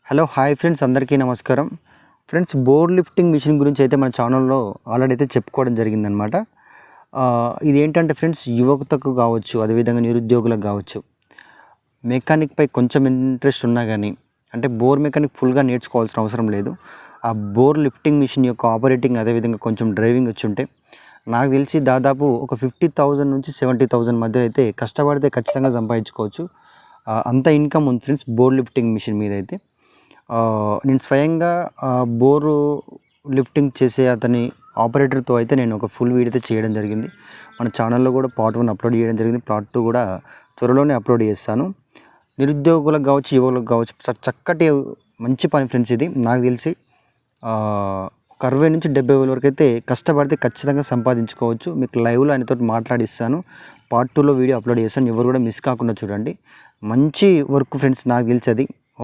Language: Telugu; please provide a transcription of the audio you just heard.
హలో హాయ్ ఫ్రెండ్స్, అందరికీ నమస్కారం. ఫ్రెండ్స్, బోర్ లిఫ్టింగ్ మిషన్ గురించి అయితే మన ఛానల్లో ఆల్రెడీ అయితే చెప్పుకోవడం జరిగిందనమాట. ఇది ఏంటంటే ఫ్రెండ్స్, యువతకు కావచ్చు, అదేవిధంగా నిరుద్యోగులకు కావచ్చు, మెకానిక్పై కొంచెం ఇంట్రెస్ట్ ఉన్నా కానీ, అంటే బోర్ మెకానిక్ ఫుల్గా నేర్చుకోవాల్సిన అవసరం లేదు. ఆ బోర్ లిఫ్టింగ్ మిషన్ యొక్క ఆపరేటింగ్, అదేవిధంగా కొంచెం డ్రైవింగ్ వచ్చి ఉంటే నాకు తెలిసి దాదాపు ఒక 50,000 నుంచి 70,000 మధ్య అయితే కష్టపడితే ఖచ్చితంగా సంపాదించుకోవచ్చు. అంత ఇన్కమ్ ఉంది ఫ్రెండ్స్ బోర్ లిఫ్టింగ్ మిషన్ మీద అయితే. నేను స్వయంగా బోరు లిఫ్టింగ్ చేసే అతని ఆపరేటర్తో అయితే నేను ఒక ఫుల్ వీడియో అయితే చేయడం జరిగింది. మన ఛానల్లో కూడా పార్ట్ 1 అప్లోడ్ చేయడం జరిగింది. పార్ట్ 2 కూడా త్వరలోనే అప్లోడ్ చేస్తాను. నిరుద్యోగులకు కావచ్చు, యువకులకు కావచ్చు, చక్కటి మంచి పని ఫ్రెండ్స్ ఇది. నాకు తెలిసి ఒక 60 నుంచి 70,000 వరకు అయితే కష్టపడితే ఖచ్చితంగా సంపాదించుకోవచ్చు. మీకు లైవ్లో ఆయనతో మాట్లాడిస్తాను. పార్ట్ 2లో వీడియో అప్లోడ్ చేస్తాను. ఎవరు కూడా మిస్ కాకుండా చూడండి. మంచి వర్క్ ఫ్రెండ్స్, నాకు తెలిసి అది